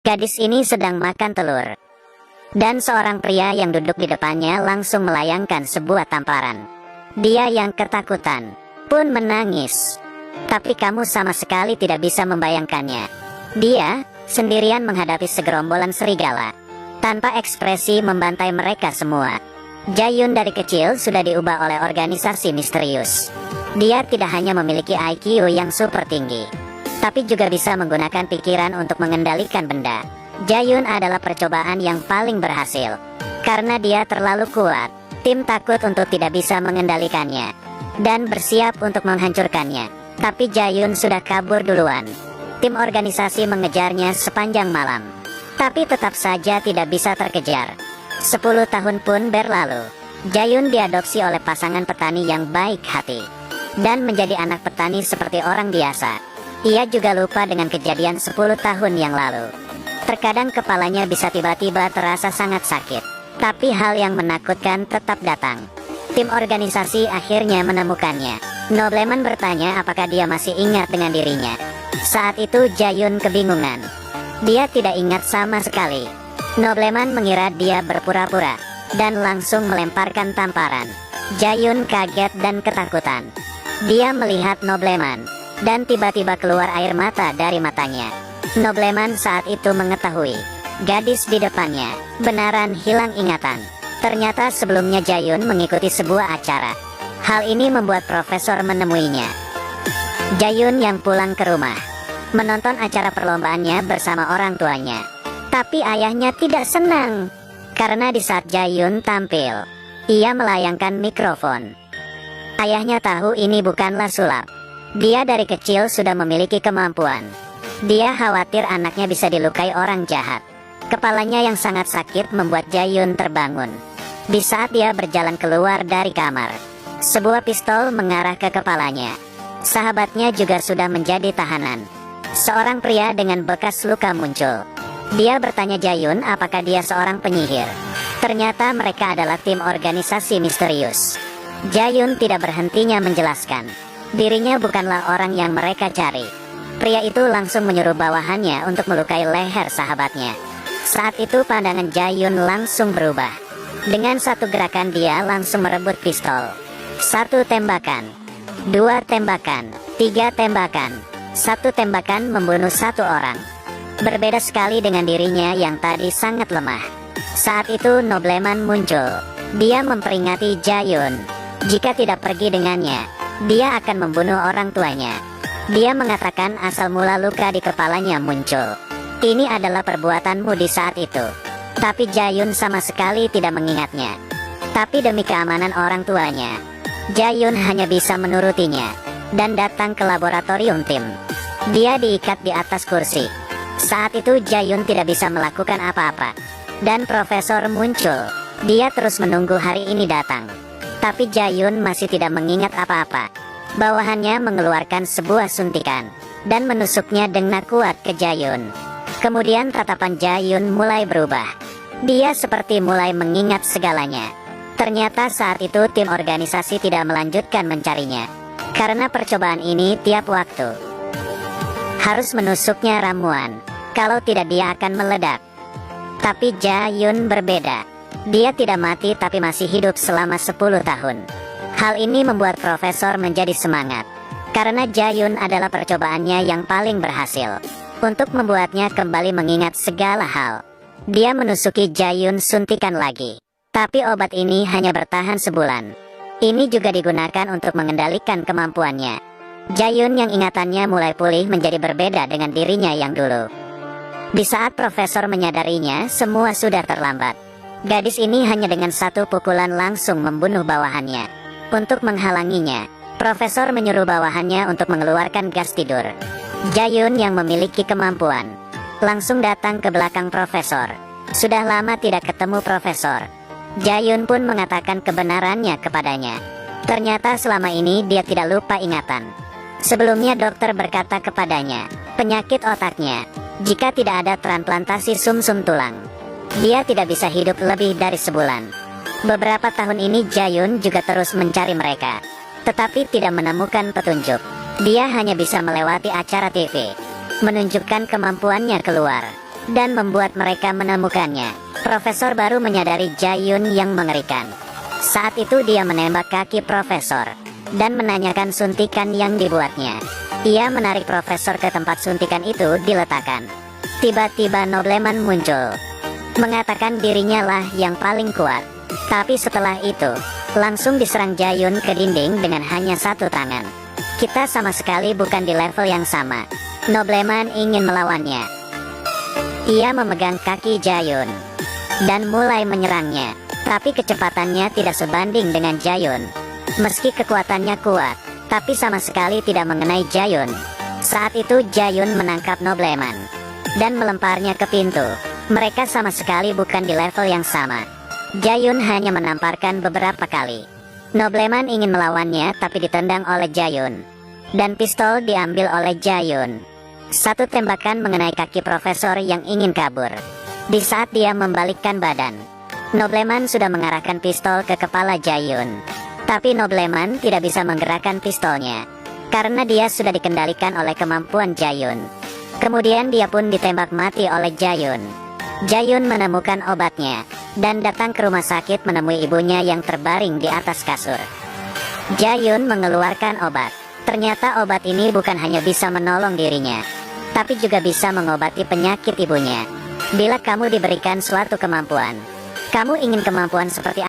Gadis ini sedang makan telur. Dan seorang pria yang duduk di depannya langsung melayangkan sebuah tamparan. Dia yang ketakutan pun menangis. Tapi kamu sama sekali tidak bisa membayangkannya. Dia sendirian menghadapi segerombolan serigala, tanpa ekspresi membantai mereka semua. Jae-yun dari kecil sudah diubah oleh organisasi misterius. Dia tidak hanya memiliki IQ yang super tinggi, tapi juga bisa menggunakan pikiran untuk mengendalikan benda. Jae-yun adalah percobaan yang paling berhasil. Karena dia terlalu kuat, tim takut untuk tidak bisa mengendalikannya dan bersiap untuk menghancurkannya. Tapi Jae-yun sudah kabur duluan. Tim organisasi mengejarnya sepanjang malam, tapi tetap saja tidak bisa terkejar. 10 tahun pun berlalu. Jae-yun diadopsi oleh pasangan petani yang baik hati dan menjadi anak petani seperti orang biasa. Ia juga lupa dengan kejadian 10 tahun yang lalu. Terkadang kepalanya bisa tiba-tiba terasa sangat sakit, tapi hal yang menakutkan tetap datang. Tim organisasi akhirnya menemukannya. Nobleman bertanya apakah dia masih ingat dengan dirinya. Saat itu Jae-yun kebingungan. Dia tidak ingat sama sekali. Nobleman mengira dia berpura-pura dan langsung melemparkan tamparan. Jae-yun kaget dan ketakutan. Dia melihat Nobleman dan tiba-tiba keluar air mata dari matanya. Nobleman saat itu mengetahui gadis di depannya benaran hilang ingatan. Ternyata sebelumnya Jae-yun mengikuti sebuah acara. Hal ini membuat profesor menemuinya. Jae-yun yang pulang ke rumah menonton acara perlombaannya bersama orang tuanya. Tapi ayahnya tidak senang, karena di saat Jae-yun tampil, ia melayangkan mikrofon. Ayahnya tahu ini bukanlah sulap. Dia dari kecil sudah memiliki kemampuan. Dia khawatir anaknya bisa dilukai orang jahat. Kepalanya yang sangat sakit membuat Jae-yun terbangun. Di saat dia berjalan keluar dari kamar, sebuah pistol mengarah ke kepalanya. Sahabatnya juga sudah menjadi tahanan. Seorang pria dengan bekas luka muncul. Dia bertanya Jae-yun apakah dia seorang penyihir. Ternyata mereka adalah tim organisasi misterius. Jae-yun tidak berhentinya menjelaskan, dirinya bukanlah orang yang mereka cari. Pria itu langsung menyuruh bawahannya untuk melukai leher sahabatnya. Saat itu pandangan Jae-yun langsung berubah. Dengan satu gerakan dia langsung merebut pistol. 1 tembakan, 2 tembakan, 3 tembakan. 1 tembakan membunuh 1 orang. Berbeda sekali dengan dirinya yang tadi sangat lemah. Saat itu Nobleman muncul. Dia memperingati Jae-yun. Jika tidak pergi dengannya, dia akan membunuh orang tuanya. Dia mengatakan asal mula luka di kepalanya muncul. Ini adalah perbuatanmu di saat itu. Tapi Jae-yun sama sekali tidak mengingatnya. Tapi demi keamanan orang tuanya, Jae-yun hanya bisa menurutinya dan datang ke laboratorium tim. Dia diikat di atas kursi. Saat itu Jae-yun tidak bisa melakukan apa-apa. Dan profesor muncul. Dia terus menunggu hari ini datang. Tapi Jae-yun masih tidak mengingat apa-apa. Bawahannya mengeluarkan sebuah suntikan dan menusuknya dengan kuat ke Jae-yun. Kemudian tatapan Jae-yun mulai berubah. Dia seperti mulai mengingat segalanya. Ternyata saat itu tim organisasi tidak melanjutkan mencarinya, karena percobaan ini tiap waktu harus menusuknya ramuan. Kalau tidak dia akan meledak. Tapi Jae-yun berbeda. Dia tidak mati tapi masih hidup selama 10 tahun. Hal ini membuat profesor menjadi semangat, karena Jae-yun adalah percobaannya yang paling berhasil untuk membuatnya kembali mengingat segala hal. Dia menusuki Jae-yun suntikan lagi. Tapi obat ini hanya bertahan sebulan. Ini juga digunakan untuk mengendalikan kemampuannya. Jae-yun yang ingatannya mulai pulih menjadi berbeda dengan dirinya yang dulu. Di saat profesor menyadarinya, semua sudah terlambat. Gadis ini hanya dengan 1 pukulan langsung membunuh bawahannya. Untuk menghalanginya, profesor menyuruh bawahannya untuk mengeluarkan gas tidur. Jae-yun yang memiliki kemampuan langsung datang ke belakang profesor. Sudah lama tidak ketemu profesor. Jae-yun pun mengatakan kebenarannya kepadanya. Ternyata selama ini dia tidak lupa ingatan. Sebelumnya dokter berkata kepadanya, penyakit otaknya, jika tidak ada transplantasi sumsum tulang, dia tidak bisa hidup lebih dari sebulan. Beberapa tahun ini Jae-yun juga terus mencari mereka, tetapi tidak menemukan petunjuk. Dia hanya bisa melewati acara TV, menunjukkan kemampuannya keluar. dan membuat mereka menemukannya. Profesor baru menyadari Jae-yun yang mengerikan. Saat itu dia menembak kaki profesor dan menanyakan suntikan yang dibuatnya. Ia menarik profesor ke tempat suntikan itu diletakkan. Tiba-tiba Nobleman muncul, mengatakan dirinya lah yang paling kuat. Tapi setelah itu, langsung diserang Jae-yun ke dinding dengan hanya satu tangan. Kita sama sekali bukan di level yang sama. Nobleman ingin melawannya. Ia memegang kaki Jae-yun dan mulai menyerangnya. Tapi kecepatannya tidak sebanding dengan Jae-yun. Meski kekuatannya kuat, tapi sama sekali tidak mengenai Jae-yun. Saat itu Jae-yun menangkap Nobleman dan melemparnya ke pintu. Mereka sama sekali bukan di level yang sama. Jae-yun hanya menamparkan beberapa kali. Nobleman ingin melawannya tapi ditendang oleh Jae-yun, dan pistol diambil oleh Jae-yun. Satu tembakan mengenai kaki profesor yang ingin kabur. Di saat dia membalikkan badan, Nobleman sudah mengarahkan pistol ke kepala Jae-yun. Tapi Nobleman tidak bisa menggerakkan pistolnya, karena dia sudah dikendalikan oleh kemampuan Jae-yun. Kemudian dia pun ditembak mati oleh Jae-yun. Jae-yun menemukan obatnya, dan datang ke rumah sakit menemui ibunya yang terbaring di atas kasur. Jae-yun mengeluarkan obat. Ternyata obat ini bukan hanya bisa menolong dirinya, tapi juga bisa mengobati penyakit ibunya. Bila kamu diberikan suatu kemampuan, kamu ingin kemampuan seperti